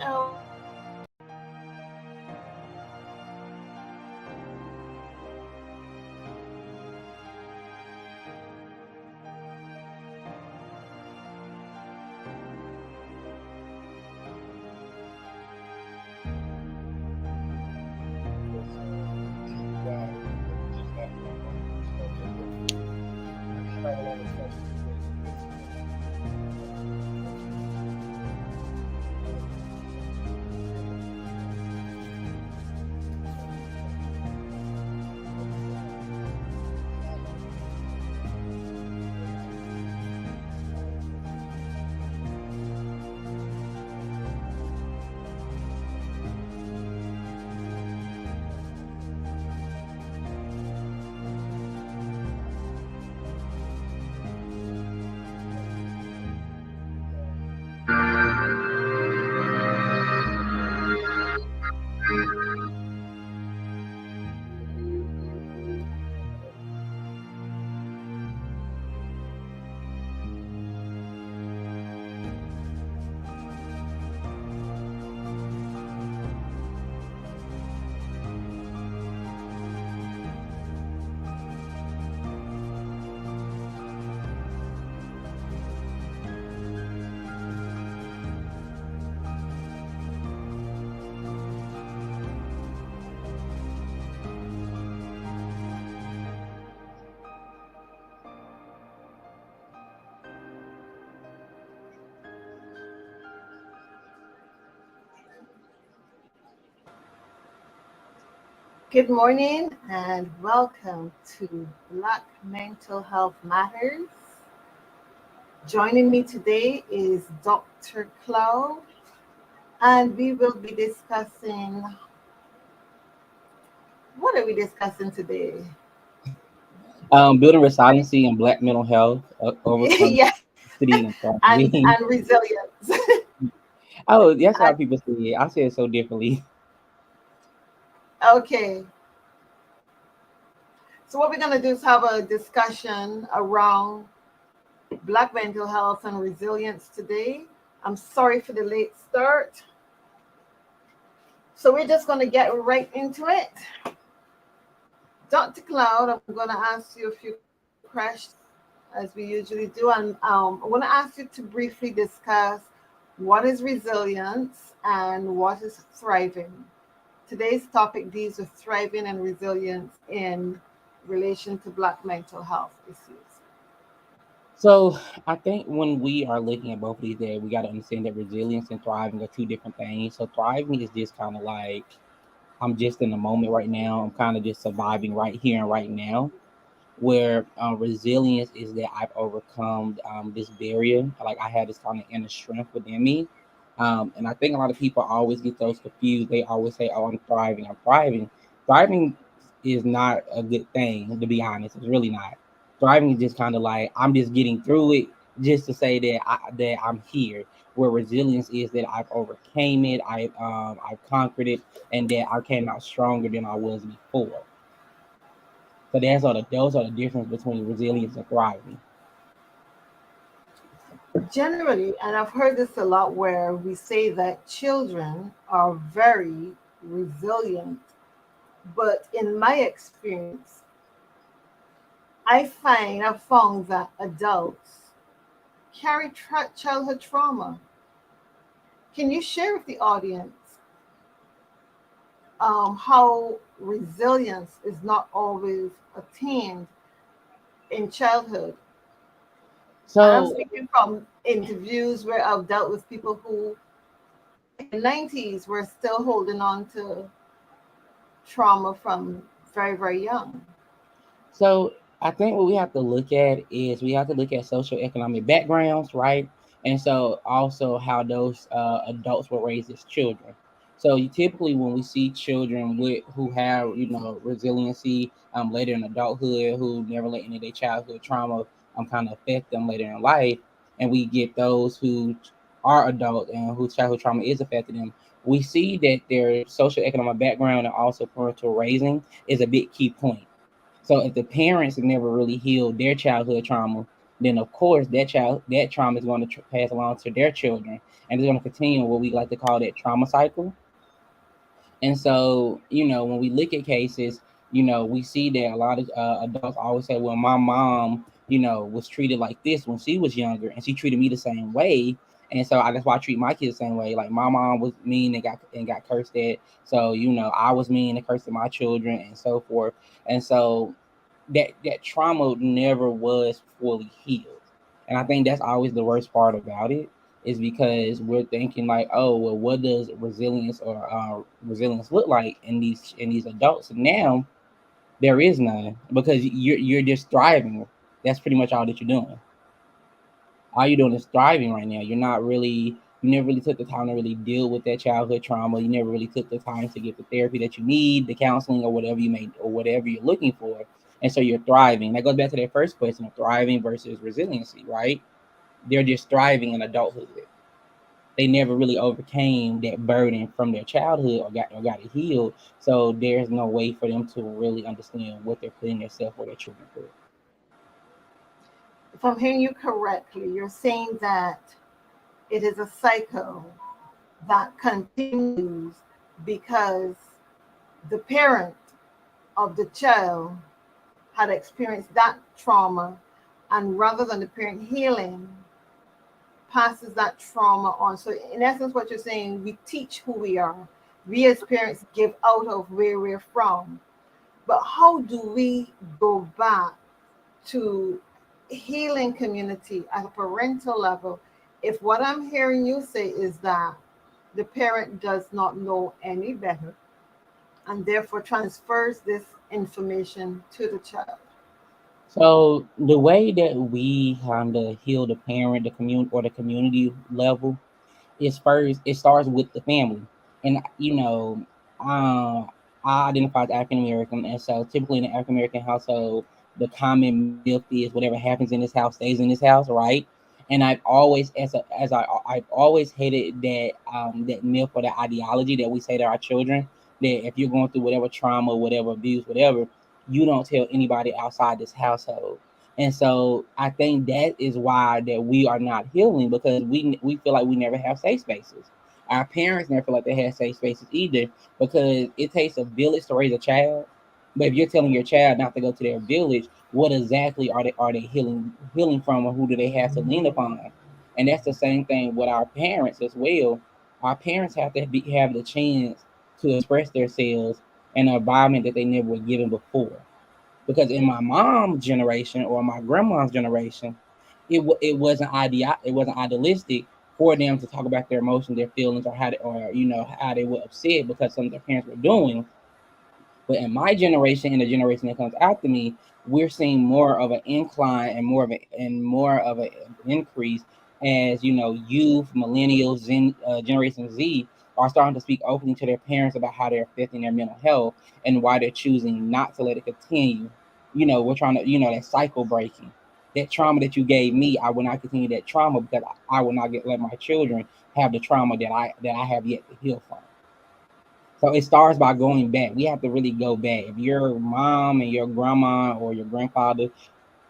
Oh, good morning and welcome to Black Mental Health Matters. Joining me today is Dr. Cloud, and we will be discussing what are we discussing today? Building resiliency and Black mental health, overcoming Yeah, city and and thriving. resilience. Oh, that's how And- people say it. I say it so differently. okay, so what we're going to do is have a discussion around Black mental health and resilience today. I'm sorry for the late start. So we're just going to get right into it. Dr. Cloud, I'm going to ask you a few questions as we usually do. And I want to ask you to briefly discuss what is resilience and what is thriving. Today's topic deals with thriving and resilience in relation to Black mental health issues. So I think when we are looking at both of these days, we got to understand that resilience and thriving are two different things. So thriving is just kind of like I'm just in the moment right now. I'm kind of just surviving right here and right now. Where resilience is that I've overcome this barrier. Like I have this kind of inner strength within me. And I think a lot of people always get those confused. They always say, "Oh, I'm thriving. I'm thriving." Thriving is not a good thing, to be honest. It's really not. Thriving is just kind of like I'm just getting through it, just to say that I'm here. Where resilience is that I've overcame it, I've conquered it, and that I came out stronger than I was before. So those are the difference between resilience and thriving. Generally, and I've heard this a lot where we say that children are very resilient, but in my experience, I've found that adults carry childhood trauma. Can you share with the audience how resilience is not always attained in childhood? And I'm So speaking from interviews where I've dealt with people who in the 90s were still holding on to trauma from very, very young. so I think what we have to look at is we have to look at socioeconomic backgrounds, right? And so also how those adults were raised as children. So you typically when we see children with who have resiliency later in adulthood, who never let any of their childhood trauma kind of affect them later in life, and we get those who are adult and whose childhood trauma is affecting them, we see that their socioeconomic background and also parental raising is a big key point. So if the parents never really healed their childhood trauma, then of course that trauma is going to pass along to their children, and it's going to continue what we like to call that trauma cycle. And so, when we look at cases, we see that a lot of adults always say, well, my mom, was treated like this when she was younger, and she treated me the same way. And so that's why I treat my kids the same way. Like my mom was mean and got cursed at. So, I was mean and cursed at my children and so forth. And so that trauma never was fully healed. And I think that's always the worst part about it, is because we're thinking like, oh, well, what does resilience look like in these adults? And now there is none, because you're just thriving. That's pretty much all that you're doing. All you're doing is thriving right now. You never really took the time to really deal with that childhood trauma. You never really took the time to get the therapy that you need, the counseling, or whatever you're looking for. And so you're thriving. That goes back to that first question of thriving versus resiliency, right? They're just thriving in adulthood. They never really overcame that burden from their childhood, or got it healed. So there's no way for them to really understand what they're putting themselves or their children through. If I'm hearing you correctly, you're saying that it is a cycle that continues because the parent of the child had experienced that trauma, and rather than the parent healing, passes that trauma on. So, in essence, what you're saying, we teach who we are. We as parents give out of where we're from. But how do we go back to healing community at a parental level if what I'm hearing you say is that the parent does not know any better and therefore transfers this information to the child? So the way that we kind of heal the parent, the community, or the community level, is first, it starts with the family. And uh, I identify as African American, and so typically in an African American household, the common myth is whatever happens in this house stays in this house, right? And I've always hated that myth or that ideology that we say to our children, that if you're going through whatever trauma, whatever abuse, whatever, you don't tell anybody outside this household. And so I think that is why that we are not healing, because we feel like we never have safe spaces. Our parents never feel like they have safe spaces either, because it takes a village to raise a child. But if you're telling your child not to go to their village, what exactly are they healing from, or who do they have to lean upon? And that's the same thing with our parents as well. Our parents have the chance to express themselves in an environment that they never were given before, because in my mom's generation or my grandma's generation, it wasn't idealistic for them to talk about their emotions, their feelings, or how they were upset because something their parents were doing. But in my generation and the generation that comes after me, we're seeing more of an incline and more of an increase, as youth, millennials, Generation Z are starting to speak openly to their parents about how they're affecting their mental health and why they're choosing not to let it continue. We're trying to, that cycle breaking. That trauma that you gave me, I will not continue that trauma, because I will not let my children have the trauma that I have yet to heal from. So it starts by going back. We have to really go back. If your mom and your grandma or your grandfather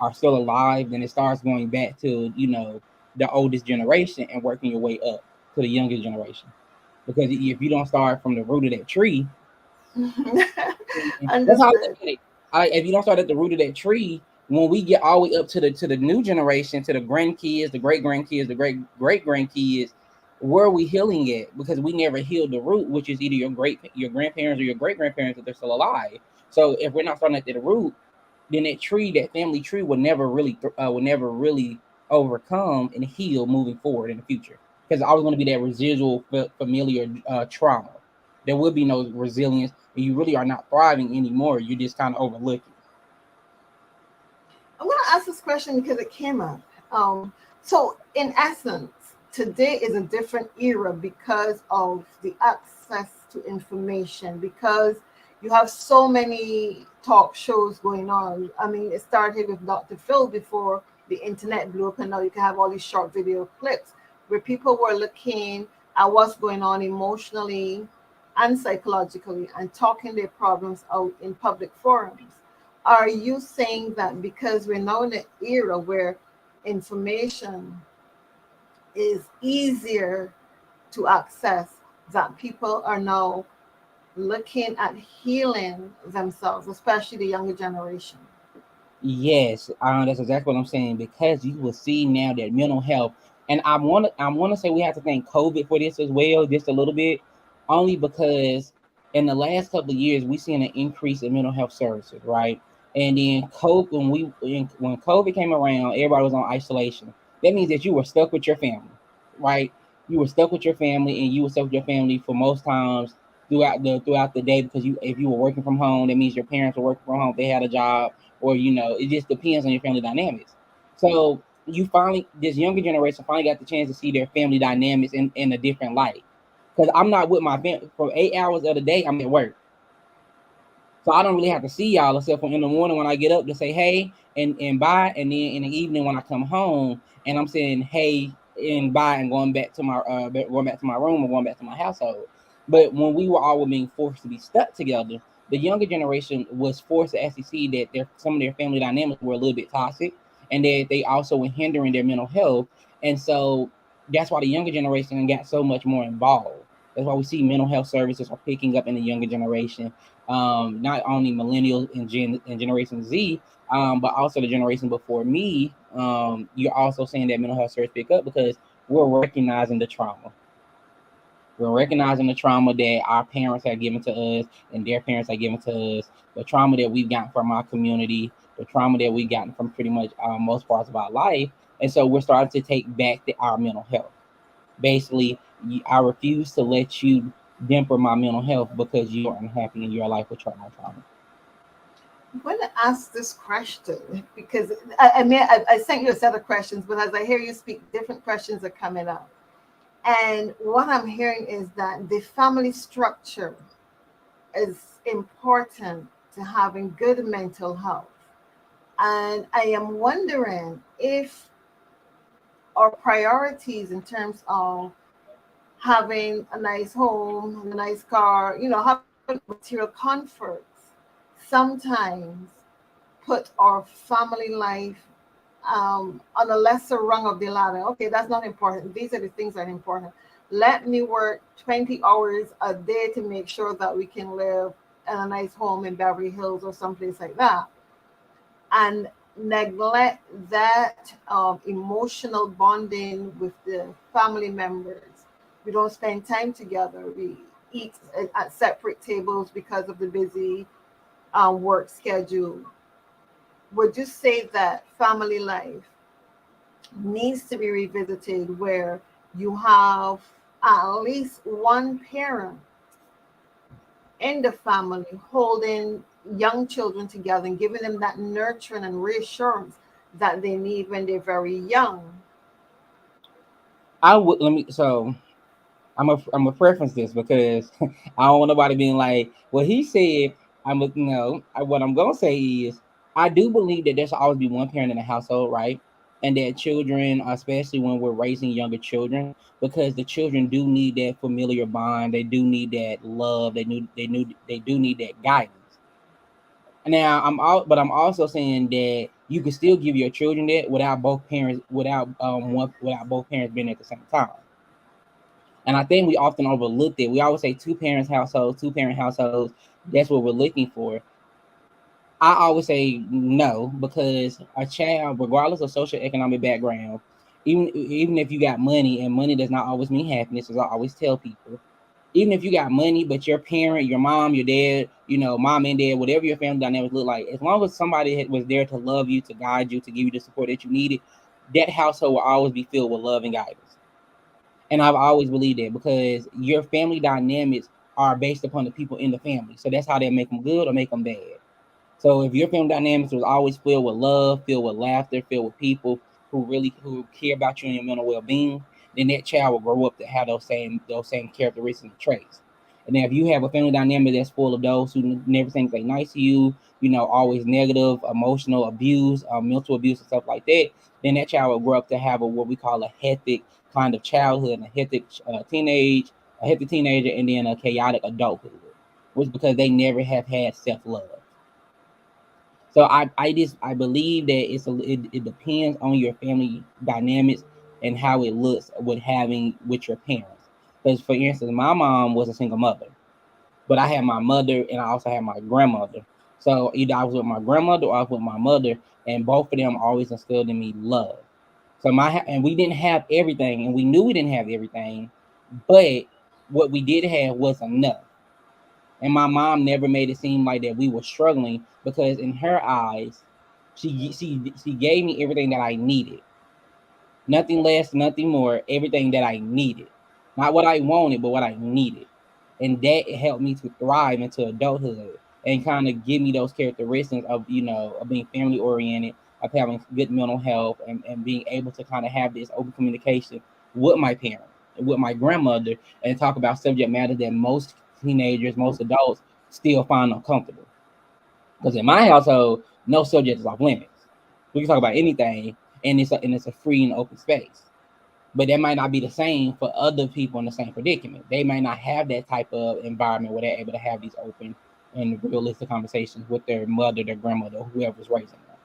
are still alive, then it starts going back to, the oldest generation and working your way up to the youngest generation. Because if you don't start from the root of that tree, that's how I look Understood. at it. If you don't start at the root of that tree, when we get all the way up to the new generation, to the grandkids, the great grandkids, the great grandkids, where are we healing it? Because we never healed the root, which is either your grandparents or your great grandparents if they're still alive. So if we're not starting at the root, then that family tree will never really overcome and heal moving forward in the future. Because always going to be that residual familiar trauma. There will be no resilience, and you really are not thriving anymore. You're just kind of overlooking. I'm going to ask this question because it came up. So, in essence, today is a different era because of the access to information, because you have so many talk shows going on. I mean, it started with Dr. Phil before the internet blew up, and now you can have all these short video clips where people were looking at what's going on emotionally and psychologically and talking their problems out in public forums. Are you saying that because we're now in an era where information is easier to access, that people are now looking at healing themselves, especially the younger generation. Yes, that's exactly what I'm saying. Because you will see now that mental health, and I want to say we have to thank COVID for this as well, just a little bit, only because in the last couple of years we've seen an increase in mental health services, right? And then COVID, when COVID came around, everybody was on isolation. That means that you were stuck with your family, right? You were stuck with your family, and you were stuck with your family for most times throughout the day, because you if you were working from home, that means your parents were working from home, they had a job, or it just depends on your family dynamics. So this younger generation finally got the chance to see their family dynamics in a different light. Because I'm not with my family for 8 hours of the day. I'm at work, so I don't really have to see y'all except for in the morning when I get up to say hey and bye, and then in the evening when I come home and I'm saying hey and bye and going back to my room or going back to my household. But when we were all being forced to be stuck together, the younger generation was forced to actually see that some of their family dynamics were a little bit toxic, and that they also were hindering their mental health. And so that's why the younger generation got so much more involved. That's why we see mental health services are picking up in the younger generation, not only millennials and Generation Z, but also the generation before me. You're also seeing that mental health service pick up because we're recognizing the trauma. We're recognizing the trauma that our parents have given to us and their parents have given to us, the trauma that we've gotten from our community, the trauma that we've gotten from pretty much most parts of our life. And so we're starting to take back our mental health. Basically, I refuse to let you damper my mental health because you are unhappy in your life with trauma. I'm going to ask this question because I sent you a set of questions, but as I hear you speak, different questions are coming up. And what I'm hearing is that the family structure is important to having good mental health. And I am wondering if our priorities in terms of having a nice home, a nice car, having material comforts, sometimes put our family life on a lesser rung of the ladder. Okay, that's not important. These are the things that are important. Let me work 20 hours a day to make sure that we can live in a nice home in Beverly Hills or someplace like that. And neglect that emotional bonding with the family members. We don't spend time together. We eat at separate tables because of the busy work schedule. Would you say that family life needs to be revisited where you have at least one parent in the family holding young children together and giving them that nurturing and reassurance that they need when they're very young? I would let me so I'm a preference this because I don't want nobody being like, well, he said I'm a no. What I'm gonna say is I do believe that there should always be one parent in the household, right? And that children, especially when we're raising younger children, because the children do need that familiar bond, they do need that love, they do need that guidance. Now I'm also saying that you can still give your children that without both parents being at the same time. And I think we often overlook it. We always say two parent households. That's what we're looking for. I always say no, because a child, regardless of social economic background, even if you got money, and money does not always mean happiness, as I always tell people. Even if you got money, but your parent, your mom, your dad, mom and dad, whatever your family dynamics look like, as long as somebody was there to love you, to guide you, to give you the support that you needed, that household will always be filled with love and guidance. And I've always believed that because your family dynamics are based upon the people in the family. So that's how they make them good or make them bad. So if your family dynamics was always filled with love, filled with laughter, filled with people who care about you and your mental well being, then that child will grow up to have those same characteristics and traits. And then if you have a family dynamic that's full of those who never think they nice to you, always negative, emotional abuse, mental abuse and stuff like that, then that child will grow up to have what we call a hectic kind of childhood, and a hectic teenager, and then a chaotic adulthood, which because they never have had self love. So I believe that it depends on your family dynamics and how it looks with having with your parents. Because for instance, my mom was a single mother, but I had my mother and I also had my grandmother. So either I was with my grandmother or I was with my mother, and both of them always instilled in me love. So and we didn't have everything, and we knew we didn't have everything, but what we did have was enough. And my mom never made it seem like that we were struggling, because in her eyes, she gave me everything that I needed. Nothing less, nothing more, everything that I needed. Not what I wanted, but what I needed. And that helped me to thrive into adulthood and kind of give me those characteristics of, of being family oriented, of having good mental health, and being able to kind of have this open communication with my parents, with my grandmother, and talk about subject matter that most teenagers, most adults still find uncomfortable. Because in my household, no subject is off limits. We can talk about anything, and it's a free and open space. But that might not be the same for other people in the same predicament. They might not have that type of environment where they're able to have these open and realistic conversations with their mother, their grandmother, whoever's raising them.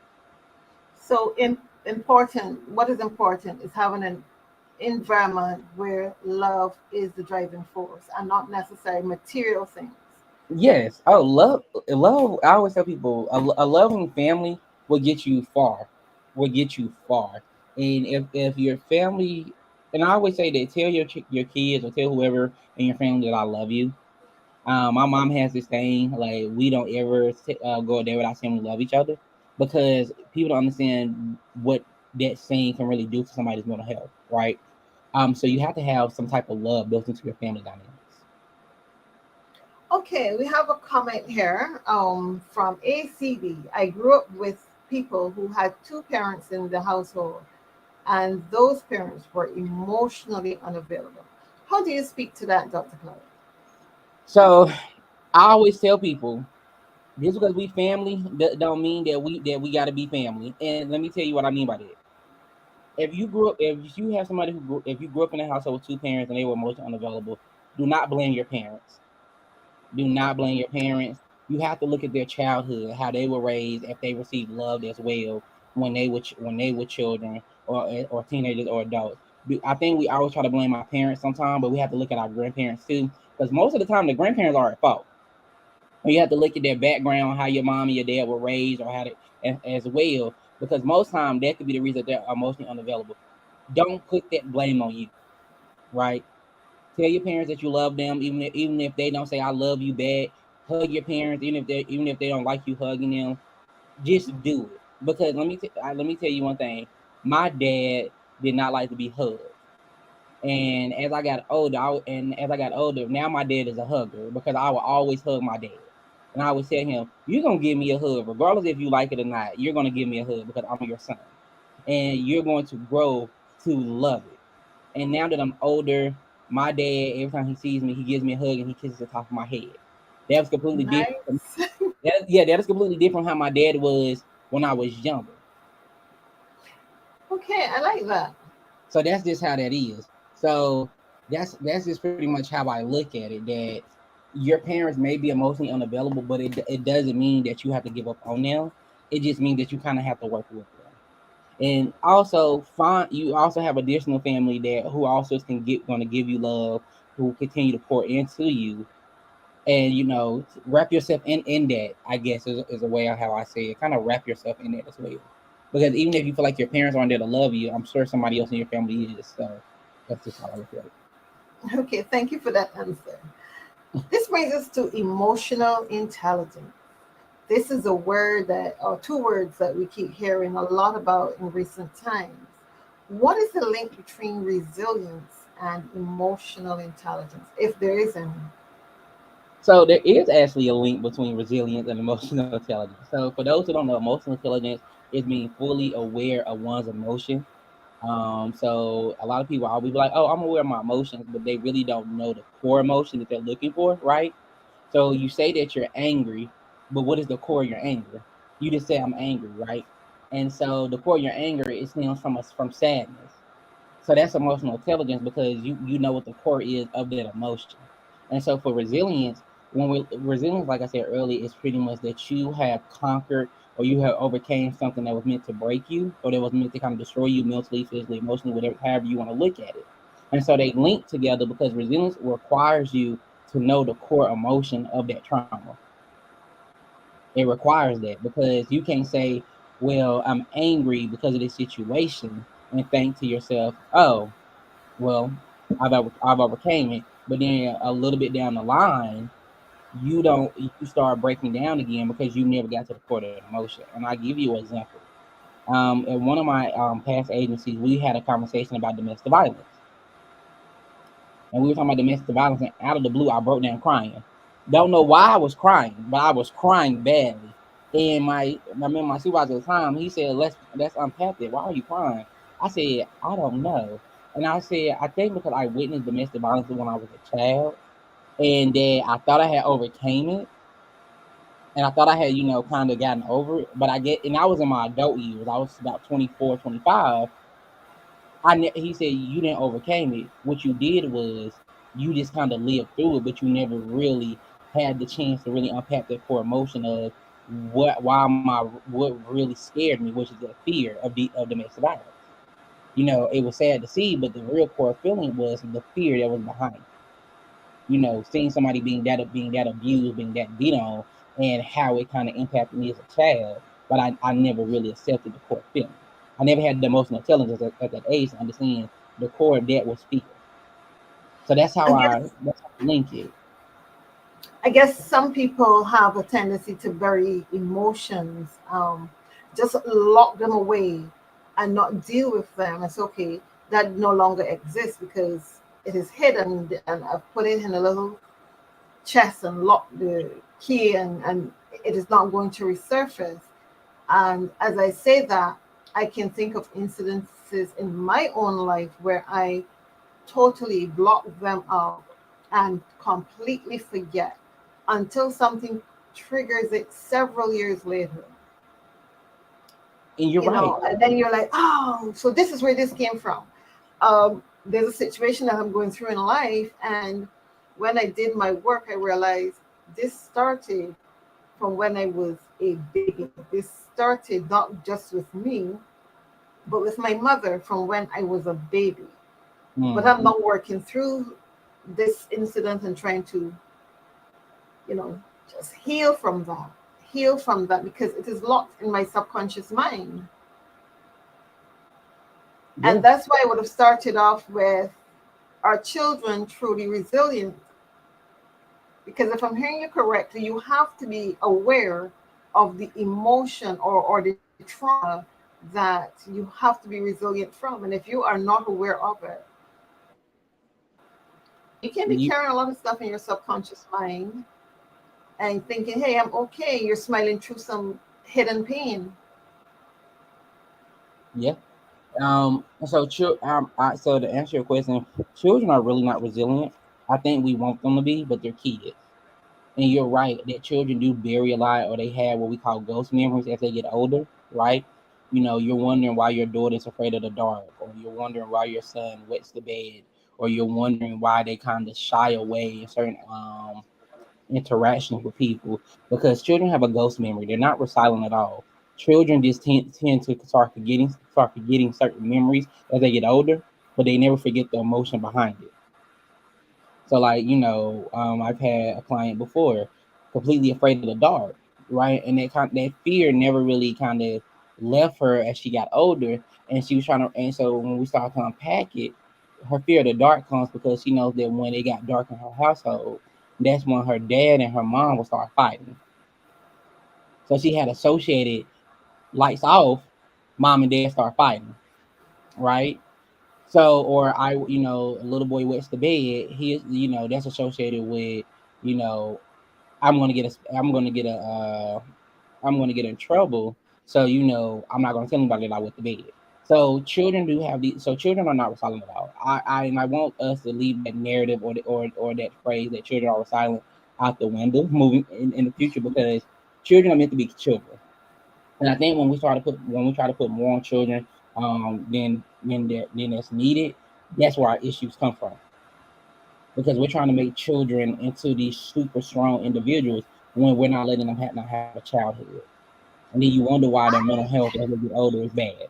So important, what is important is having an environment where love is the driving force and not necessarily material things. Yes. Oh, love. I always tell people a loving family will get you far. Will get you far. And if your family, and I always say that, tell your kids or tell whoever in your family that I love you. My mom has this thing like we don't ever go a day without saying we love each other, because people don't understand what that saying can really do to somebody's mental health, right? So you have to have some type of love built into your family dynamics. Okay, we have a comment here from ACD. I grew up with people who had two parents in the household, and those parents were emotionally unavailable. How do you speak to that, Dr. Clark? So I always tell people, just because we family don't mean that we got to be family. And let me tell you what I mean by that. If you have somebody if you grew up in a household with two parents and they were emotionally unavailable, do not blame your parents. Do not blame your parents. You have to look at their childhood, how they were raised, if they received love as well when they were children, or teenagers or adults. I think we always try to blame our parents sometimes, but we have to look at our grandparents too, because most of the time the grandparents are at fault. You have to look at their background, how your mom and your dad were raised, or how they, as well, because most time that could be the reason that they're emotionally unavailable. Don't put that blame on you, right? Tell your parents that you love them, even if they don't say "I love you" back. Hug your parents, even if they don't like you hugging them. Just do it, because let me tell you one thing. My dad did not like to be hugged, and as I got older, now my dad is a hugger, because I will always hug my dad, and I would tell him, "You're gonna give me a hug, regardless if you like it or not. You're gonna give me a hug because I'm your son, and you're going to grow to love it." And now that I'm older, my dad, every time he sees me, he gives me a hug and he kisses the top of my head. That was completely different. Nice. That is completely different how my dad was when I was younger. Okay, I like that. So that's just how that is. So that's just pretty much how I look at it. That your parents may be emotionally unavailable, but it doesn't mean that you have to give up on them. It just means that you kind of have to work with them. And also find you also have additional family that who also going to give you love, who continue to pour into you, and wrap yourself in that. I guess is a way of how I say it. Kind of wrap yourself in that as well, because even if you feel like your parents aren't there to love you, I'm sure somebody else in your family is. So that's just how I look at it. Okay, thank you for that answer. This brings us to emotional intelligence. This is a word that, or two words that we keep hearing a lot about in recent times. What is the link between resilience and emotional intelligence, if there is any? So there is actually a link between resilience and emotional intelligence. So for those who don't know, emotional intelligence is being fully aware of one's emotion. So a lot of people always be like, "Oh, I'm aware of my emotions," but they really don't know the core emotion that they're looking for, right? So you say that you're angry, but what is the core of your anger? You just say I'm angry, right? And so the core of your anger is stems from sadness. So that's emotional intelligence, because you know what the core is of that emotion. And so for resilience, resilience, like I said earlier, is pretty much that you have conquered or you have overcame something that was meant to break you, or that was meant to kind of destroy you mentally, physically, emotionally, whatever, however you want to look at it. And so they link together because resilience requires you to know the core emotion of that trauma. It requires that because you can't say, well, I'm angry because of this situation and think to yourself, oh, well, I've overcame it. But then a little bit down the line, you start breaking down again because you never got to the core of the emotion. And I give you an example. At one of my past agencies, we had a conversation about domestic violence, and we were talking about domestic violence, and out of the blue, I broke down crying. Don't know why I was crying, but I was crying badly. And I remember my supervisor at the time, he said, let's unpack it. Why are you crying? I said, I don't know. And I said, I think because I witnessed domestic violence when I was a child, and that I thought I had overcame it, and I thought I had, kind of gotten over it. But and I was in my adult years. I was about 24, 25. He said, you didn't overcame it. What you did was you just kind of lived through it, but you never really had the chance to really unpack that core emotion of what really scared me, which is the fear of domestic violence. It was sad to see, but the real core feeling was the fear that was behind it. Seeing somebody being that abused, being that beat on, and how it kind of impacted me as a child. But I never really accepted the core feeling. I never had the emotional intelligence at that age to understand the core of that was fear. So I guess that's how I link it. I guess some people have a tendency to bury emotions, just lock them away and not deal with them. It's okay. That no longer exists because it is hidden and I've put it in a little chest and locked the key and it is not going to resurface. And as I say that, I can think of incidences in my own life where I totally block them out and completely forget until something triggers it several years later. And you're right. And then you're like, oh, so this is where this came from. There's a situation that I'm going through in life, and when I did my work, I realized this started from when I was a baby. This started not just with me, but with my mother from when I was a baby. But Mm. I'm not working through this incident and trying to, you know, just heal from that because it is locked in my subconscious mind. And Yeah. that's why I would have started off with, are children truly resilient? Because if I'm hearing you correctly, you have to be aware of the emotion or the trauma that you have to be resilient from. And if you are not aware of it, you can be You, carrying a lot of stuff in your subconscious mind and thinking, hey, I'm okay. You're smiling through some hidden pain. yeah. So to answer your question, children are really not resilient. I think we want them to be, but they're kids. And you're right that children do bury a lot, or they have what we call ghost memories as they get older, right? You're wondering why your daughter's afraid of the dark, or you're wondering why your son wets the bed, or you're wondering why they kind of shy away in certain interactions with people, because children have a ghost memory. They're not resilient at all. Children just tend to start forgetting certain memories as they get older, but they never forget the emotion behind it. So like, I've had a client before completely afraid of the dark, right? And that fear never really kind of left her as she got older, and she was trying to. And so when we started to unpack it, her fear of the dark comes because she knows that when it got dark in her household, that's when her dad and her mom will start fighting. So she had associated lights off, mom and dad start fighting, right? So, or a little boy wets the bed. That's associated with, you know, I'm gonna get a, I'm gonna get a, I'm gonna get in trouble. So, I'm not gonna tell anybody that I wet the bed. So, children do have these. So, children are not silent at all. And I want us to leave that narrative or that phrase that children are silent out the window, moving in the future, because children are meant to be children. And I think when we try to put more on children, than that's needed, that's where our issues come from. Because we're trying to make children into these super strong individuals when we're not letting them not have a childhood. and then you wonder why their mental health as they get older is bad.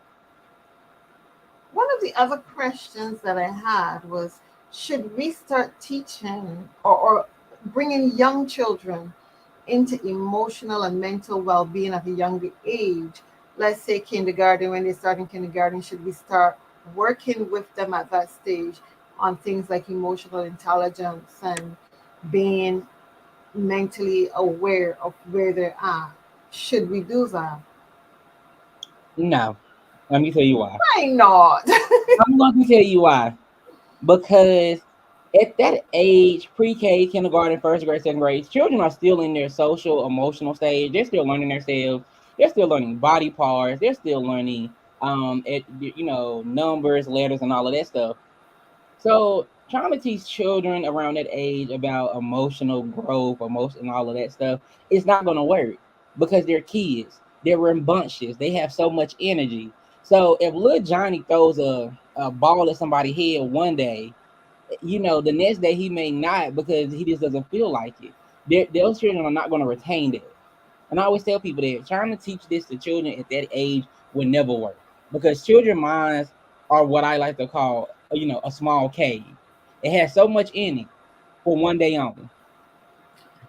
One of the other questions that I had was, should we start teaching or bringing young children into emotional and mental well being at a younger age? Let's say kindergarten, when they start in kindergarten, should we start working with them at that stage on things like emotional intelligence and being mentally aware of where they're at? Should we do that? No, let me tell you why. Why not? I'm going to tell you why. Because at that age, pre-K, kindergarten, first grade, second grade, children are still in their social, emotional stage. They're still learning themselves. They're still learning body parts. They're still learning, numbers, letters, and all of that stuff. So trying to teach children around that age about emotional growth, emotion, and all of that stuff, it's not going to work because they're kids. They're rambunctious. They have so much energy. So if little Johnny throws a ball at somebody's head one day, the next day he may not because he just doesn't feel like it. Those children are not going to retain that. And I always tell people that trying to teach this to children at that age will never work because children minds are what I like to call, a small cave. It has so much in it for one day only,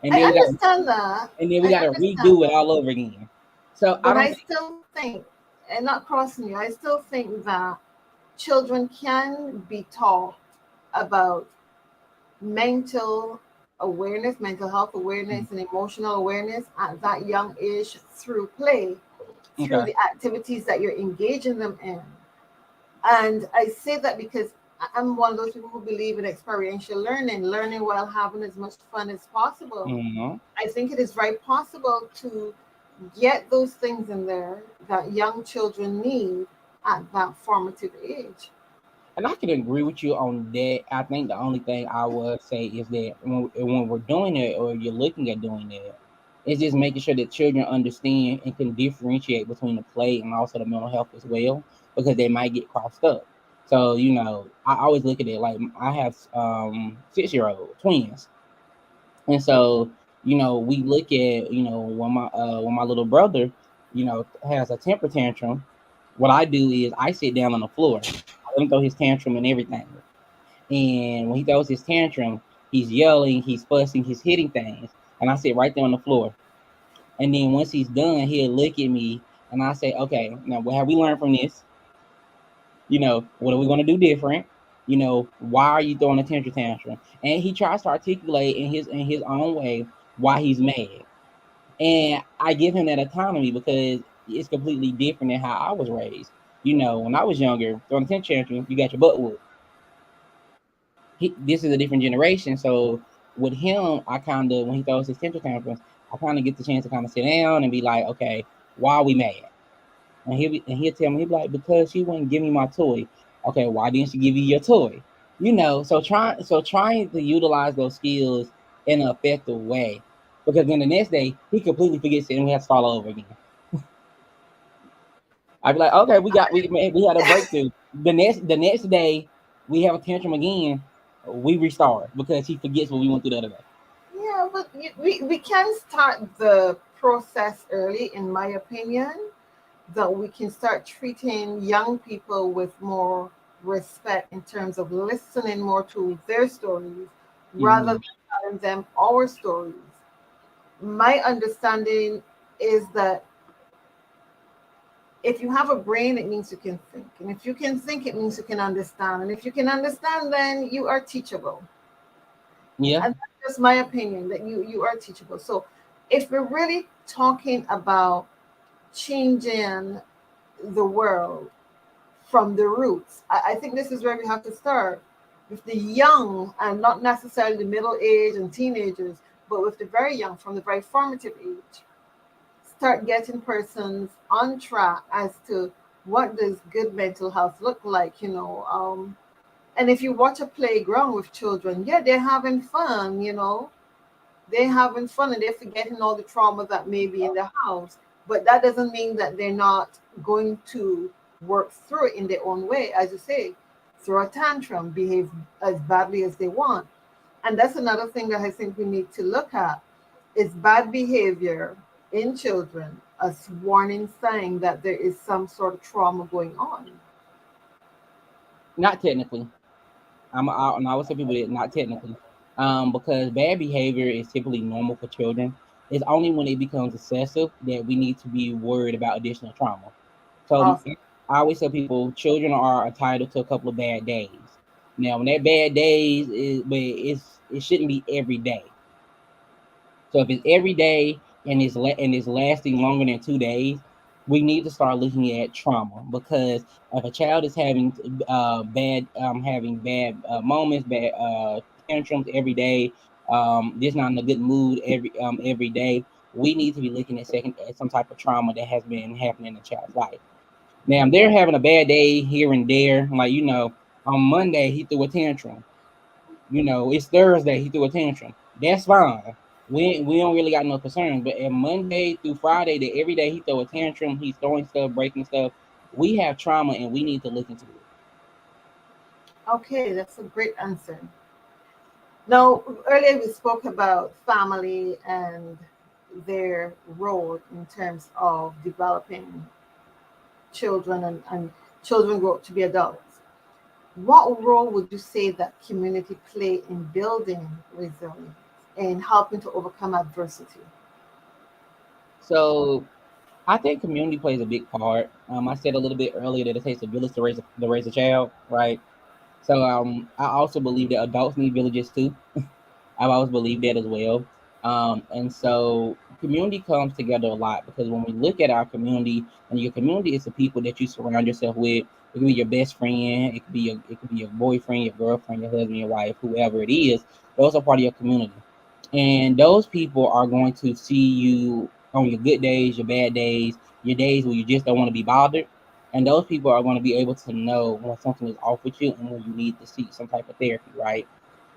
and I then we got understand that. and then we I got to understand redo it that. all over again. So I But don't I think. still think, and not crossing you, I still think that children can be taught about mental awareness, mental health awareness, and emotional awareness at that young age through play, through Okay. the activities that you're engaging them in. And I say that because I'm one of those people who believe in experiential learning, learning while having as much fun as possible. Hmm. I think it is very possible to get those things in there that young children need at that formative age. And I can agree with you on that. I think the only thing I would say is that when we're doing it or you're looking at doing it, it's just making sure that children understand and can differentiate between the play and also the mental health as well, because they might get crossed up. So, I always look at it like I have 6-year-old twins. And so, we look at, when my little brother, has a temper tantrum, what I do is I sit down on the floor. I let him throw his tantrum and everything. And when he throws his tantrum, he's yelling, he's fussing, he's hitting things. And I sit right there on the floor. And then once he's done, he'll look at me and I say, okay, now what have we learned from this? What are we gonna do different? Why are you throwing a tantrum? And he tries to articulate in his own way why he's mad. And I give him that autonomy because it's completely different than how I was raised. When I was younger, throwing a tantrum, you got your butt whooped. This is a different generation. So with him, I kind of, when he throws his temper tantrums, I kind of get the chance to kind of sit down and be like, okay, why are we mad? And he'll tell me, he'll be like, because she wouldn't give me my toy. Okay, why didn't she give you your toy? So trying to utilize those skills in an effective way, because then the next day he completely forgets it and we have to start all over again. I'd be like, okay, we had a breakthrough. The next day we have a tantrum again. We restart because he forgets what we went through the other day. Yeah, but we can start the process early, in my opinion, that we can start treating young people with more respect in terms of listening more to their stories rather Mm-hmm. than telling them our stories. My understanding is that if you have a brain, it means you can think. And if you can think, it means you can understand. And if you can understand, then you are teachable. Yeah. And that's just my opinion that you are teachable. So if we're really talking about changing the world from the roots, I think this is where we have to start with the young and not necessarily the middle age and teenagers, but with the very young from the very formative age. Start getting persons on track as to what does good mental health look like. And if you watch a playground with children, yeah, they're having fun. They're having fun and they're forgetting all the trauma that may be in the house. But that doesn't mean that they're not going to work through it in their own way, as you say, throw a tantrum, behave as badly as they want. And that's another thing that I think we need to look at is bad behavior in children a warning sign that there is some sort of trauma going on. Not technically. And I would tell people that not technically, because bad behavior is typically normal for children. It's only when it becomes excessive that we need to be worried about additional trauma. So Awesome. I always tell people children are entitled to a couple of bad days. Now, when that bad days is, but it shouldn't be every day. So if it's every day and it's lasting longer than 2 days, we need to start looking at trauma because if a child is having bad moments, bad tantrums every day, just not in a good mood every day, we need to be looking at some type of trauma that has been happening in the child's life. Now they're having a bad day here and there, like on Monday he threw a tantrum. It's Thursday. He threw a tantrum. That's fine. We don't really got no concerns. But at Monday through Friday, that every day he throw a tantrum, he's throwing stuff, breaking stuff. We have trauma, and we need to look into it. Okay, that's a great answer. Now, earlier we spoke about family and their role in terms of developing children and children grow up to be adults. What role would you say that community play in building resilience and helping to overcome adversity? So I think community plays a big part. I said a little bit earlier that it takes a village to raise a child, right? So I also believe that adults need villages too. I've always believed that as well. And so community comes together a lot because when we look at our community, and your community is the people that you surround yourself with. It could be your best friend, it could be your boyfriend, your girlfriend, your husband, your wife, whoever it is. Those are part of your community, and those people are going to see you on your good days, your bad days, your days where you just don't want to be bothered. And those people are going to be able to know when something is off with you and when you need to seek some type of therapy, right?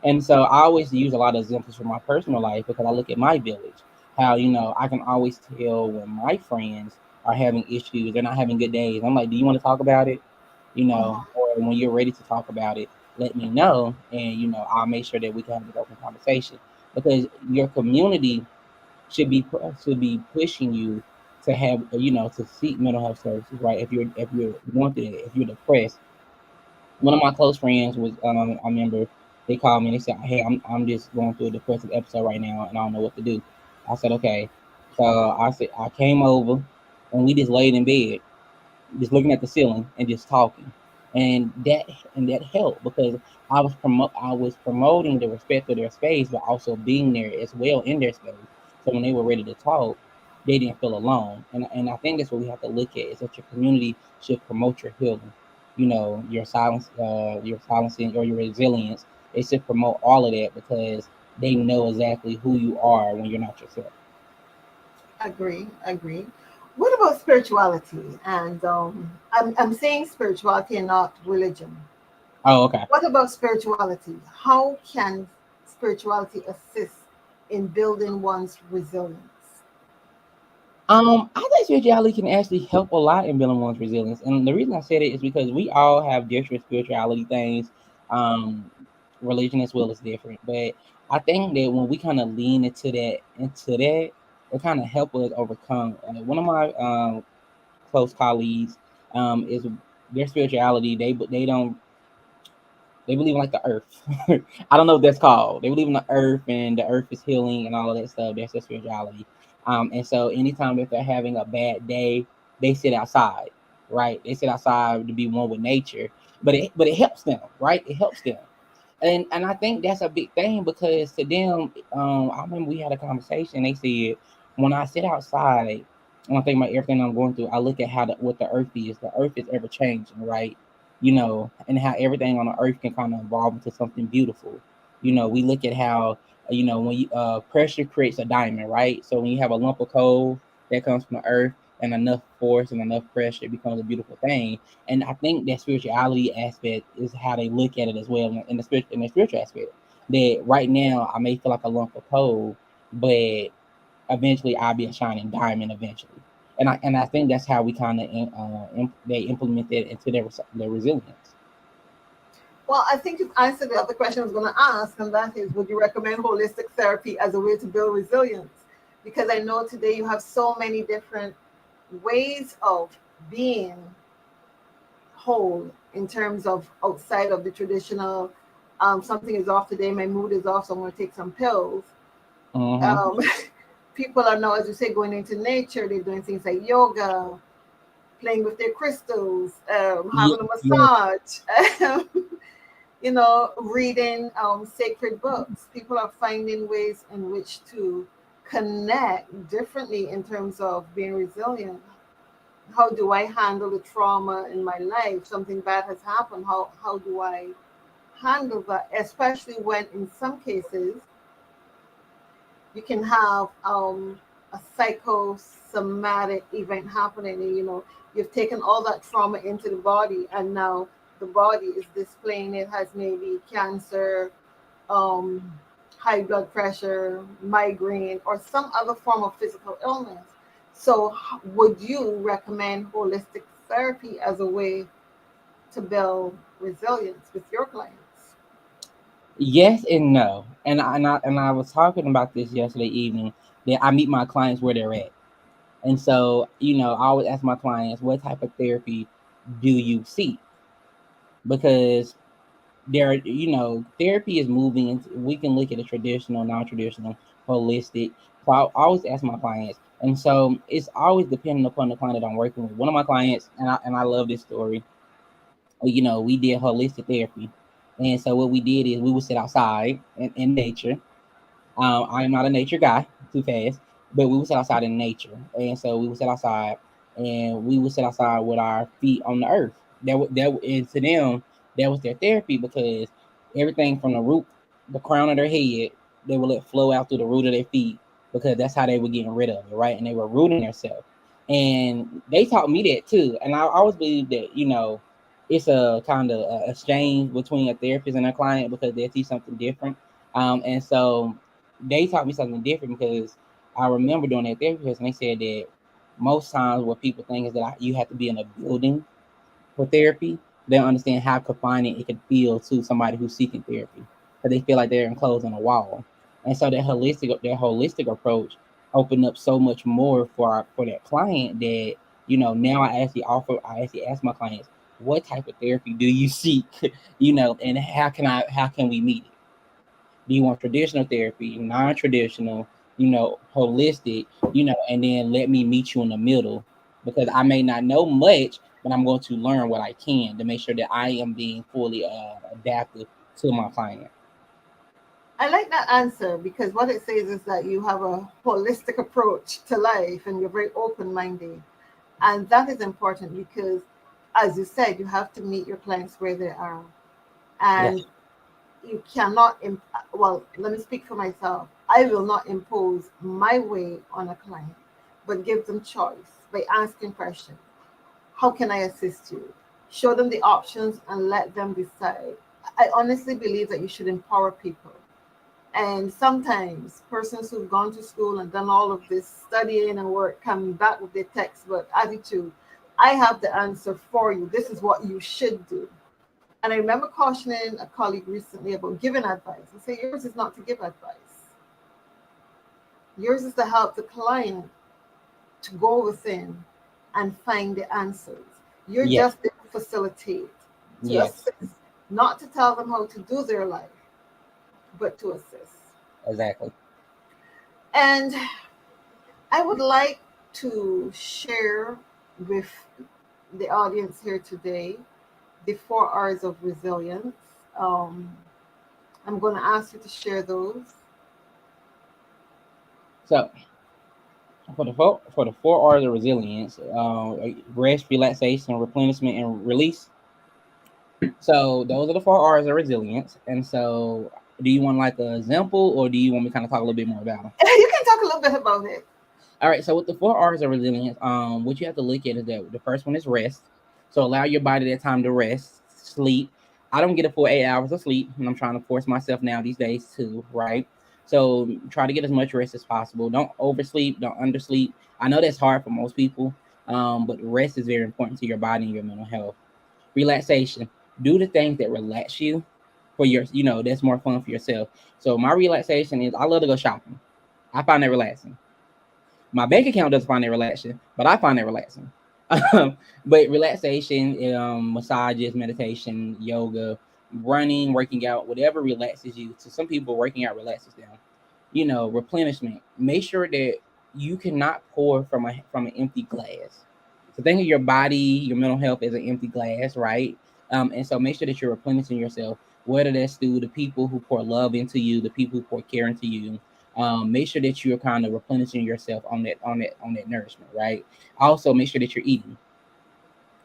And so I always use a lot of examples from my personal life because I look at my village, how, I can always tell when my friends are having issues, they're not having good days. I'm like, do you want to talk about it? Or when you're ready to talk about it, let me know. And, I'll make sure that we can have an open conversation because your community should be pushing you to have, to seek mental health services, right? If you're wanted, if you're depressed. One of my close friends was I remember they called me and they said, "Hey, I'm just going through a depressive episode right now and I don't know what to do." I said, "Okay." So I said I came over and we just laid in bed, just looking at the ceiling and just talking. And that helped because I was promoting the respect of their space, but also being there as well in their space. So when they were ready to talk, they didn't feel alone. And I think that's what we have to look at is that your community should promote your healing. Your silencing or your resilience. It should promote all of that because they know exactly who you are when you're not yourself. Agree, agree. What about spirituality? And I'm saying spirituality and not religion. Oh, okay. What about spirituality? How can spirituality assist in building one's resilience? I think spirituality can actually help a lot in building one's resilience, and the reason I said it is because we all have different spirituality things. Um, Religion as well is different, but I think that when we kind of lean into that, it kind of help us overcome. One of my close colleagues is their spirituality. They believe in like the earth. I don't know what that's called. They believe in the earth and the earth is healing and all of that stuff. That's their spirituality. And so anytime if they're having a bad day, they sit outside, right? They sit outside to be one with nature. But it helps them, right? It helps them. And I think that's a big thing because to them, I remember we had a conversation. They said when I sit outside and I think about everything I'm going through, I look at what the earth is. The earth is ever changing, right? And how everything on the earth can kind of evolve into something beautiful. We look at how when pressure creates a diamond, right? So when you have a lump of coal that comes from the earth and enough force and enough pressure, it becomes a beautiful thing. And I think that spirituality aspect is how they look at it as well in the spiritual aspect. That right now I may feel like a lump of coal, but eventually I'll be a shining diamond eventually. And I think that's how we kind of they implement that into their resilience. Well, I think you've answered the other question I was going to ask, and that is, would you recommend holistic therapy as a way to build resilience? Because I know today you have so many different ways of being whole in terms of outside of the traditional. Something is off today, my mood is off, so I'm going to take some pills. Mm-hmm. um, People are now, as you say, going into nature. They're doing things like yoga, playing with their crystals, Yeah, having a yeah. massage, reading sacred books. People are finding ways in which to connect differently in terms of being resilient. How do I handle the trauma in my life? Something bad has happened. How do I handle that? Especially when, in some cases, you can have a psychosomatic event happening, and you've taken all that trauma into the body, and now the body is displaying it has maybe cancer, um, high blood pressure, migraine, or some other form of physical illness. So, would you recommend holistic therapy as a way to build resilience with your clients? Yes and no. And I was talking about this yesterday evening that I meet my clients where they're at. And so, I always ask my clients, what type of therapy do you seek? Because therapy is moving into, we can look at a traditional, non-traditional, holistic. So I always ask my clients. And so it's always depending upon the client that I'm working with. One of my clients, and I love this story, we did holistic therapy. And so what we did is we would sit outside in nature. I am not a nature guy, too fast, but we would sit outside in nature, and so we would sit outside, and we would sit outside with our feet on the earth. And to them, that was their therapy because everything from the root, the crown of their head, they would let flow out through the root of their feet because that's how they were getting rid of it, right? And they were rooting themselves, and they taught me that too. And I always believe that it's a kind of exchange between a therapist and a client because they teach something different. And so they taught me something different because I remember doing that therapy class, and they said that most times what people think is that you have to be in a building for therapy. They don't understand how confining it can feel to somebody who's seeking therapy because they feel like they're enclosed in a wall. And so that holistic approach opened up so much more for that client that now I actually ask my clients, what type of therapy do you seek? And how can we meet it? Do you want traditional therapy, non-traditional, holistic, and then let me meet you in the middle because I may not know much, but I'm going to learn what I can to make sure that I am being fully adaptive to my client. I like that answer because what it says is that you have a holistic approach to life and you're very open minded. And that is important because, as you said, you have to meet your clients where they are. Yes. And you cannot, well, let me speak for myself. I will not impose my way on a client, but give them choice by asking questions. How can I assist you? Show them the options and let them decide. I honestly believe that you should empower people. And sometimes persons who've gone to school and done all of this studying and work come back with their textbook attitude. I have the answer for you. This is what you should do. And I remember cautioning a colleague recently about giving advice. I say, yours is not to give advice. Yours is to help the client to go within and find the answers. You're Yes. just there to facilitate, to Yes. assist, not to tell them how to do their life, but to assist. Exactly. And I would like to share with the audience here today the 4 R's of resilience. Um, I'm going to ask you to share those. So for the 4 R's of resilience, rest, relaxation, replenishment, and release. So those are the 4 R's of resilience. And so, do you want like an example, or do you want me to kind of talk a little bit more about them? You can talk a little bit about it. All right. So with the 4 R's of resilience, what you have to look at is that the first one is rest. So allow your body that time to rest, sleep. I don't get a full 8 hours of sleep, and I'm trying to force myself now these days too, right? So try to get as much rest as possible. Don't oversleep. Don't undersleep. I know that's hard for most people, but rest is very important to your body and your mental health. Relaxation. Do the things that relax you for that's more fun for yourself. So my relaxation is I love to go shopping. I find that relaxing. My bank account doesn't find it relaxing, but I find it relaxing. But relaxation, massages, meditation, yoga, running, working out, whatever relaxes you. To some people, working out relaxes them. Replenishment. Make sure that you cannot pour from an empty glass. So think of your body, your mental health as an empty glass, right? And so make sure that you're replenishing yourself, whether that's through the people who pour love into you, the people who pour care into you. Make sure that you're kind of replenishing yourself on that nourishment, right? Also, make sure that you're eating.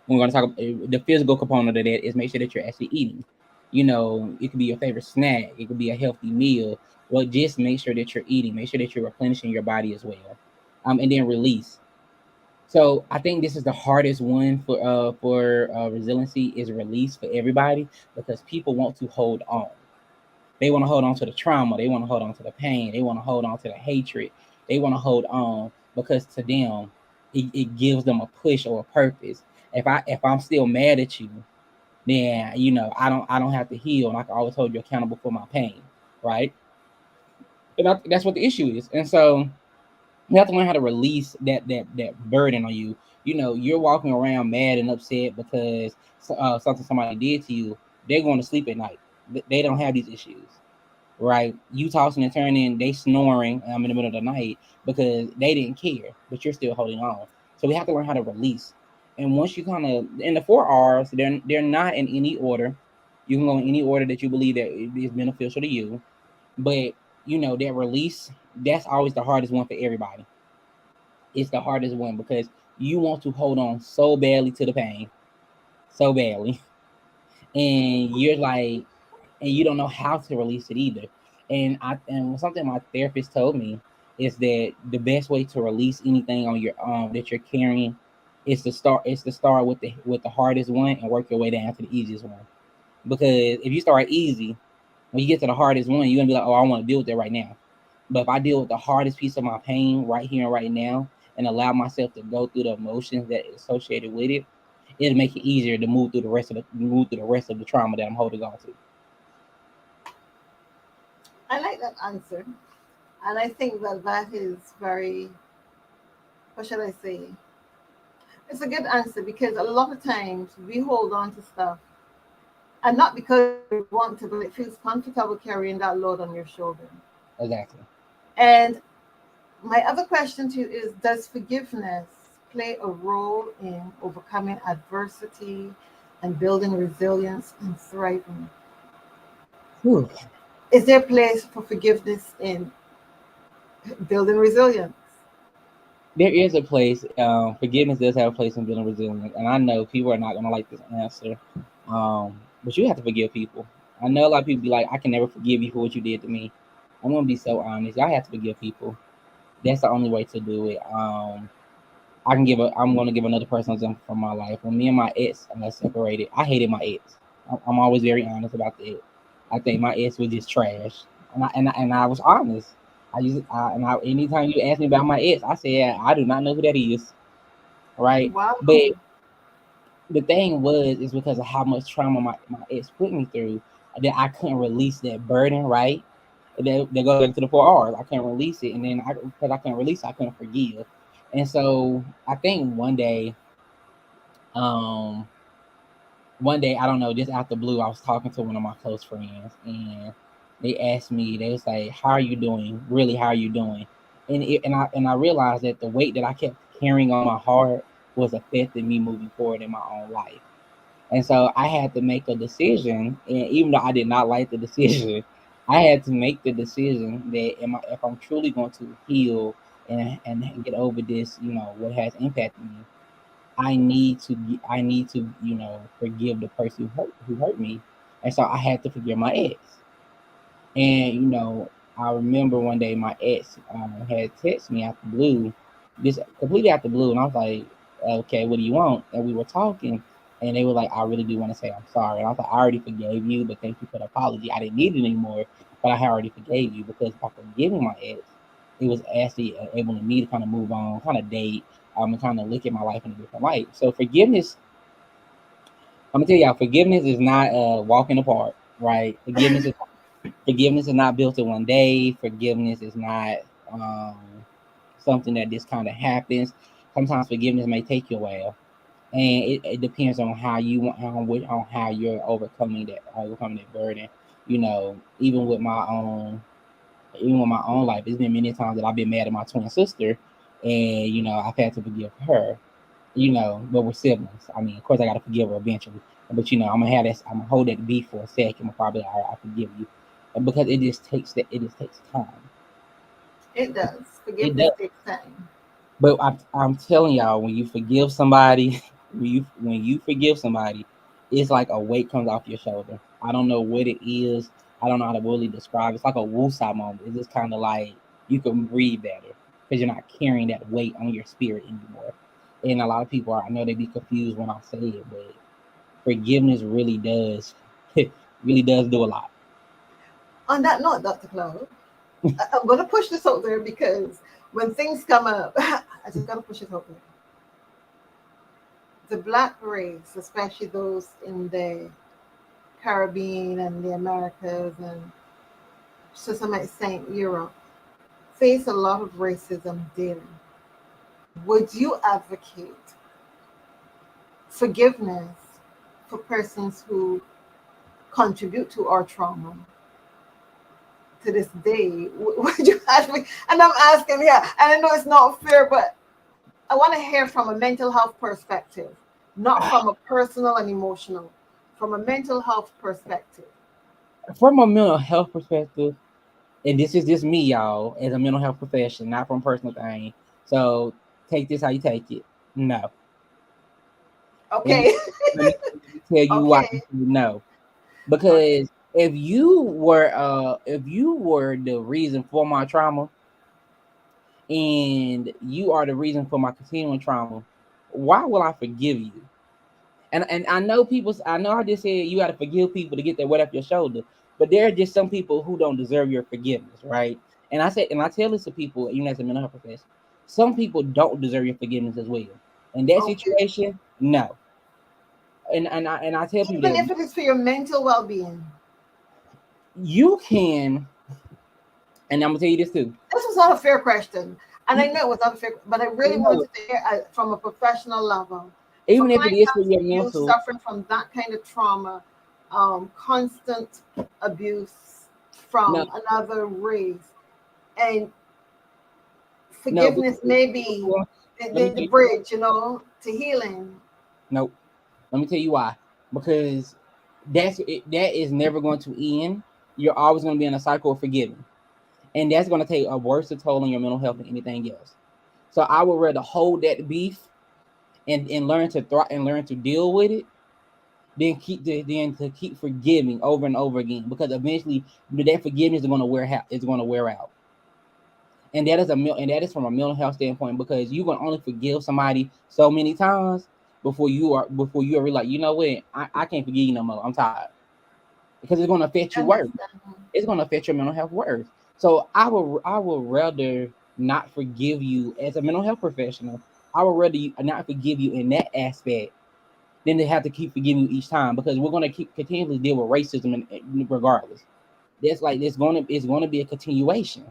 We're going to talk the physical component of that is make sure that you're actually eating. It could be your favorite snack, it could be a healthy meal. Well, just make sure that you're eating. Make sure that you're replenishing your body as well. And then release. So I think this is the hardest one for resiliency is release for everybody because people want to hold on. They want to hold on to the trauma. They want to hold on to the pain. They want to hold on to the hatred. They want to hold on because to them, it gives them a push or a purpose. If I'm still mad at you, then I don't have to heal, and I can always hold you accountable for my pain, right? And that's what the issue is. And so you have to learn how to release that burden on you. You're walking around mad and upset because something somebody did to you. They're going to sleep at night. They don't have these issues, right? You tossing and turning, they snoring in the middle of the night because they didn't care, but you're still holding on. So we have to learn how to release. And once you kind of in the 4 R's, they're not in any order. You can go in any order that you believe that is beneficial to you. But that release, that's always the hardest one for everybody. It's the hardest one because you want to hold on so badly to the pain, so badly, and you're like, and you don't know how to release it either. And something my therapist told me is that the best way to release anything on your that you're carrying is to start with the hardest one and work your way down to the easiest one. Because if you start easy, when you get to the hardest one, you're gonna be like, oh, I want to deal with that right now. But if I deal with the hardest piece of my pain right here and right now and allow myself to go through the emotions that is associated with it, it'll make it easier to move through the rest of the trauma that I'm holding on to. I like that answer. And I think that that is very, what shall I say? It's a good answer because a lot of times we hold on to stuff and not because we want to, but it feels comfortable carrying that load on your shoulder. Exactly. And my other question to you is, does forgiveness play a role in overcoming adversity and building resilience and thriving? Whew. Is there a place for forgiveness in building resilience? There is a place. Forgiveness does have a place in building resilience, and I know people are not gonna like this answer. But you have to forgive people. I know a lot of people be like, "I can never forgive you for what you did to me." I'm gonna be so honest. I have to forgive people. That's the only way to do it. I'm gonna give another personal example from my life. When me and my ex got separated, I hated my ex. I'm always very honest about that. I think my ex was just trash, and I was honest. Anytime you ask me about my ex, I said I do not know who that is, right? But Wow. the thing was is because of how much trauma my ex put me through that I couldn't release that burden, right? That goes back to the 4 R's. I couldn't release it, and then because I couldn't release it, I couldn't forgive. And so I think um, one day I don't know, just out the blue, I was talking to one of my close friends, and they asked me, they was like, "How are you doing? Really, how are you doing?" And I realized that the weight that I kept carrying on my heart was affecting me moving forward in my own life. And so I had to make a decision. And even though I did not like the decision, I had to make the decision that if I'm truly going to heal and get over this, what has impacted me, I need to forgive the person who hurt me. And so I had to forgive my ex. And I remember one day my ex had texted me out the blue, just completely out the blue, and I was like, "Okay, what do you want?" And we were talking, and they were like, "I really do want to say I'm sorry." And I was like, "I already forgave you, but thank you for the apology. I didn't need it anymore, but I had already forgave you because by forgiving my ex, it was actually enabling me to kind of move on, kind of date, and kind of look at my life in a different light. So forgiveness, I'm gonna tell y'all, forgiveness is not a walk in the park, right? Forgiveness is not built in one day. Forgiveness is not um, something that this kind of happens. Sometimes forgiveness may take you a while, and it depends on how you want on how you're overcoming that burden. You know, even with my own life, it's been many times that I've been mad at my twin sister, and you know I've had to forgive her. You know, but we're siblings. I mean, of course, I got to forgive her eventually. But you know, I'm gonna have that. I'm gonna hold that beef for a second. I'm probably, all right, I forgive you, and because it just takes that. It just takes time. It does. It Forgiveness does. takes time. But I'm telling y'all, when you forgive somebody, when you forgive somebody, it's like a weight comes off your shoulder. I don't know what it is. I don't know how to really describe. It's like a woosah moment. It's just kind of like you can breathe better because you're not carrying that weight on your spirit anymore. And a lot of people are. I know they be confused when I say it, but forgiveness really does, really does do a lot. On that note, Dr. Cloud, I'm going to push this out there because when things come up, I just got to push it out there. The black race, especially those in the Caribbean and the Americas and to some extent Europe, face a lot of racism daily. Would you advocate forgiveness for persons who contribute to our trauma to this day? Would you advocate? And I'm asking, yeah, and I know it's not fair, but I want to hear from a mental health perspective, not from a personal and emotional, from a mental health perspective. From a mental health perspective, and this is just me, y'all, as a mental health professional, not from personal thing. So take this how you take it. No. And Okay. let me tell you why Okay. no. Okay. Because if you were the reason for my trauma and you are the reason for my continuing trauma, why will I forgive you? And I know I know I just said you gotta forgive people to get that weight off your shoulder, but there are just some people who don't deserve your forgiveness, right? And I tell this to people, even as a mental health professional, some people don't deserve your forgiveness as well. In that Okay. situation, no. And I tell people Even that if it is for your mental well being. you can, and I'm gonna tell you this too. This was not a fair question. And I You, know it was not fair, but I really no, wanted to hear from a professional level. For even if it is for clients your of you mental, suffering from that kind of trauma, constant abuse no, from another race, and no, forgiveness may be let me the tell you, bridge, to healing. no, let me tell you why. Because that is never going to end. You're always going to be in a cycle of forgiving, and that's going to take a worse toll on your mental health than anything else. So I would rather hold that beef and learn to thrive and learn to deal with it than to keep forgiving over and over again. Because eventually that forgiveness is going to wear out. It's going to wear out. And that is from a mental health standpoint because you can only forgive somebody so many times before you are like, you know what, I can't forgive you no more. I'm tired because it's going to affect you worse. Understand. It's going to affect your mental health worse. So I would rather not forgive you as a mental health professional. I would rather not forgive you in that aspect than to have to keep forgiving you each time because we're going to keep continually deal with racism regardless. That's like it's going to be a continuation.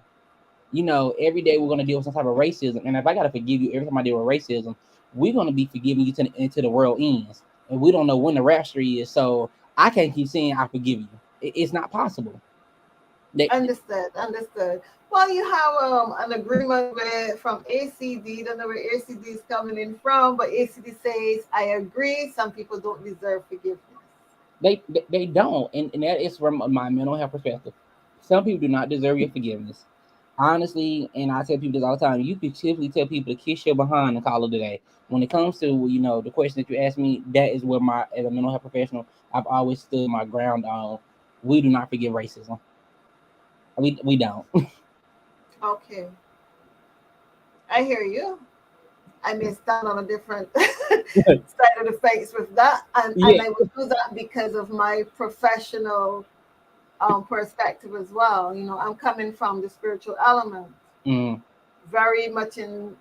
You know, every day we're gonna deal with some type of racism. And if I gotta forgive you every time I deal with racism, we're gonna be forgiving you until the world ends. And we don't know when the rapture is. So I can't keep saying I forgive you. It's not possible. They, Understood. Understood. Well, you have an agreement with from ACD. Don't know where ACD is coming in from, but ACD says, "I agree. Some people don't deserve forgiveness." they don't. And that is from my mental health perspective. Some people do not deserve your forgiveness. Honestly, and I tell people this all the time, you can typically tell people to kiss your behind and call it a day. When it comes to, the question that you asked me, that is where as a mental health professional, I've always stood my ground on. We do not forgive racism. We don't. Okay, I hear you. I may stand on a different side of the fence with that, and Yeah. I will do that because of my professional perspective as well. I'm coming from the spiritual element, Mm. very much in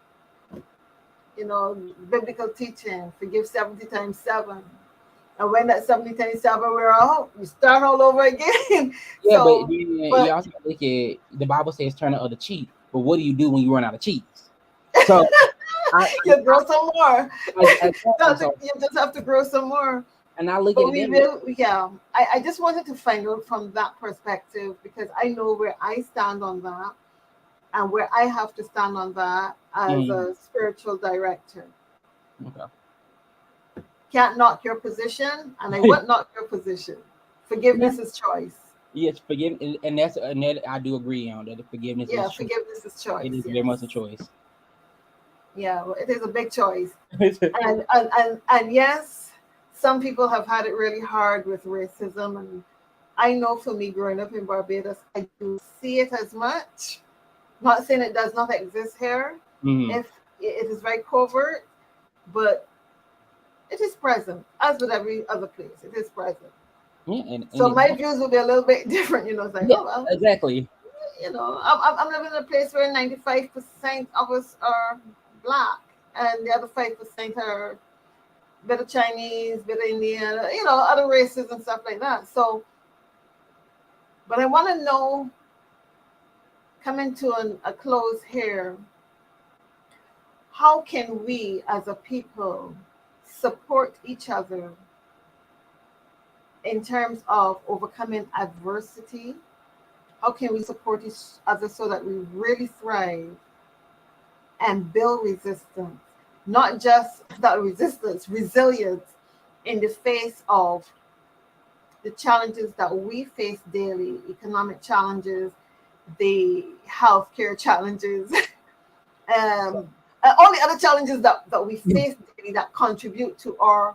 biblical teaching. Forgive 70 times 7. And when that 70 times 7 we're out, we start all over again. Yeah, but So, then you but also look at the Bible says turn the other cheek. But what do you do when you run out of cheeks? So I, You grow some more. exactly. So You just have to grow some more. and I look at But it we that way. will, yeah. I just wanted to find out from that perspective because I know where I stand on that and where I have to stand on that as Mhm. a spiritual director. Okay. Can't knock your position, and I won't knock your position. Yeah. Forgiveness is choice. Yes, forgive, and that I do agree on that. The forgiveness Yeah, is true. forgiveness is It choice. is very much a Yes. choice. Yeah, well, it is a big choice. And yes, some people have had it really hard with racism. And I know for me growing up in Barbados, I do see it as much. Not saying it does not exist here. Hmm. If it is very covert, but it is present, as with every other place. It is present. Yeah, and So my it's views will be a little bit different. It's like, yeah, oh well, exactly. I'm living in a place where 95% of us are black, and the other 5% are bit of Chinese, bit of Indian, other races and stuff like that. So, but I want to know, coming to a close here, how can we as a people support each other in terms of overcoming adversity? How can we support each other so that we really thrive and build resistance? Not just that resistance, resilience in the face of the challenges that we face daily, economic challenges, the healthcare challenges, all the other challenges that we face daily that contribute to our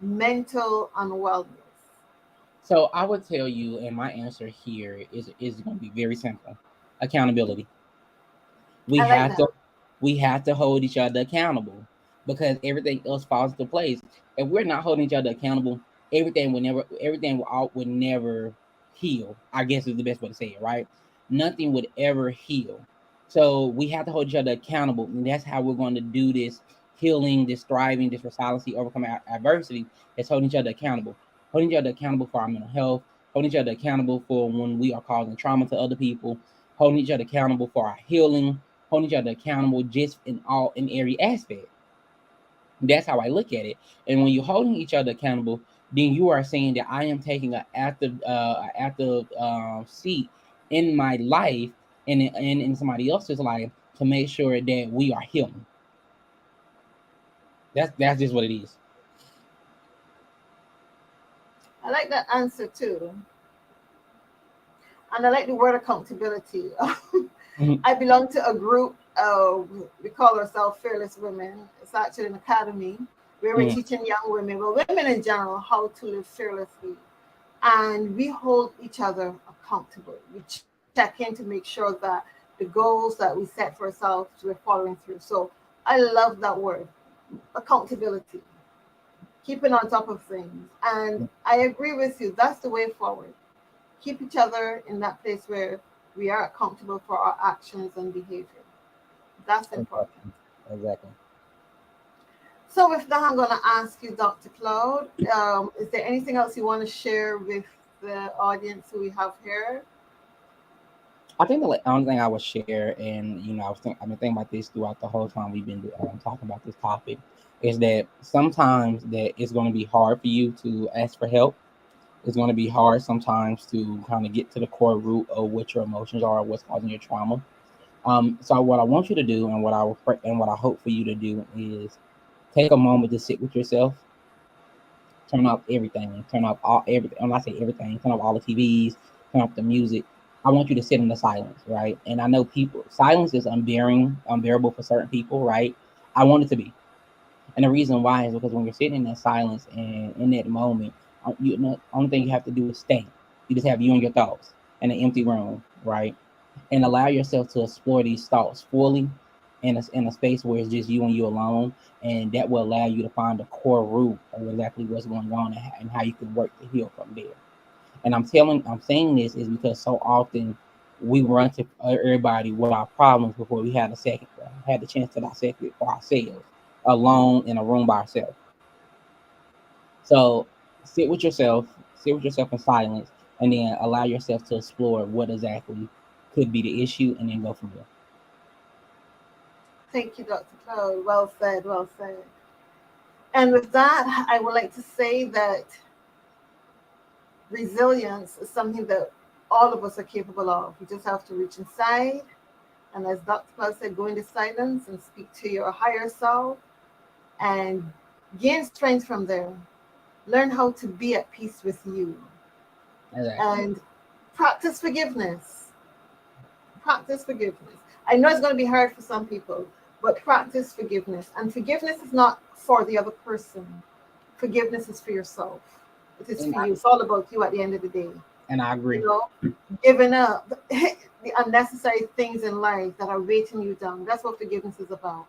mental unwellness. So I would tell you, and my answer here is going to be very simple: accountability. We I like have to that. we have to hold each other accountable because everything else falls into place. If we're not holding each other accountable, everything would never heal. I guess is the best way to say it, right? Nothing would ever heal. So we have to hold each other accountable, and that's how we're going to do this healing, this thriving, this resiliency, overcoming adversity. Is holding each other accountable, holding each other accountable for our mental health, holding each other accountable for when we are causing trauma to other people, holding each other accountable for our healing, holding each other accountable just in every aspect. That's how I look at it. And when you're holding each other accountable, then you are saying that I am taking an active seat in my life and in somebody else's life to make sure that we are healing. That's just what it is. I like that answer too. And I like the word accountability. Mhm. I belong to a group, we call ourselves Fearless Women. It's actually an academy where we're Mhm. teaching young women, well, women in general, how to live fearlessly. And we hold each other accountable. We check in to make sure that the goals that we set for ourselves, we're following through. So I love that word, accountability, keeping on top of things. And I agree with you. That's the way forward. Keep each other in that place where we are accountable for our actions and behavior. That's important. Exactly. Exactly. So, with that, I'm going to ask you, Dr. Cloud, is there anything else you want to share with the audience who we have here? I think the only thing I would share, and I've been thinking about this throughout the whole time we've been talking about this topic, is that sometimes that it's going to be hard for you to ask for help. It's going to be hard sometimes to kind of get to the core root of what your emotions are, what's causing your trauma. So what I want you to do, and what I hope for you to do, is take a moment to sit with yourself, turn off everything, turn off all everything. When I say everything, turn off all the TVs, turn off the music. I want you to sit in the silence, right? And I know people silence is unbearable for certain people, right? I want it to be. And the reason why is because when you're sitting in that silence and in that moment, only thing you have to do is stay. You just have you and your thoughts in an empty room, right? And allow yourself to explore these thoughts fully in a space where it's just you and you alone, and that will allow you to find the core root of exactly what's going on and how you can work to heal from there. And I'm saying this is because so often we run to everybody with our problems before we had the chance to dissect it for ourselves, alone in a room by ourselves. So sit with yourself in silence, and then allow yourself to explore what exactly could be the issue, and then go from there. Thank you, Dr. Cloud. Well said, well said. And with that, I would like to say that resilience is something that all of us are capable of. You just have to reach inside. And as Dr. Cloud said, go into silence and speak to your higher self and gain strength from there. Learn how to be at peace with you Exactly. and practice forgiveness. Practice forgiveness. I know it's going to be hard for some people, but practice forgiveness. And forgiveness is not for the other person, forgiveness is for yourself. It is And for you. It's all about you at the end of the day. I You agree. know, giving up the unnecessary things in life that are weighting you down. That's what forgiveness is about.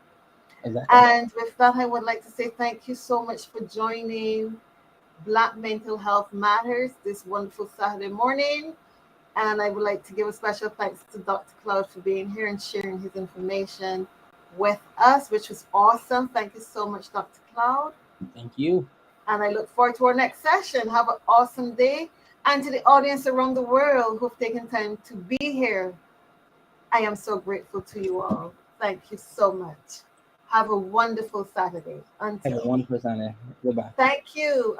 Exactly. And with that, I would like to say thank you so much for joining Black Mental Health Matters this wonderful Saturday morning. And I would like to give a special thanks to Dr. Cloud for being here and sharing his information with us, which was awesome. Thank you so much, Dr. Cloud. Thank you. And I look forward to our next session. Have an awesome day. And to the audience around the world who've taken time to be here, I am so grateful to you all. Thank you so much. Have a wonderful Saturday. Have a Until. wonderful Sunday. Goodbye. Thank you.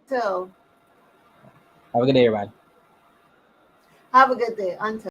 Until. Have a good day, everybody. Have a good day. Until.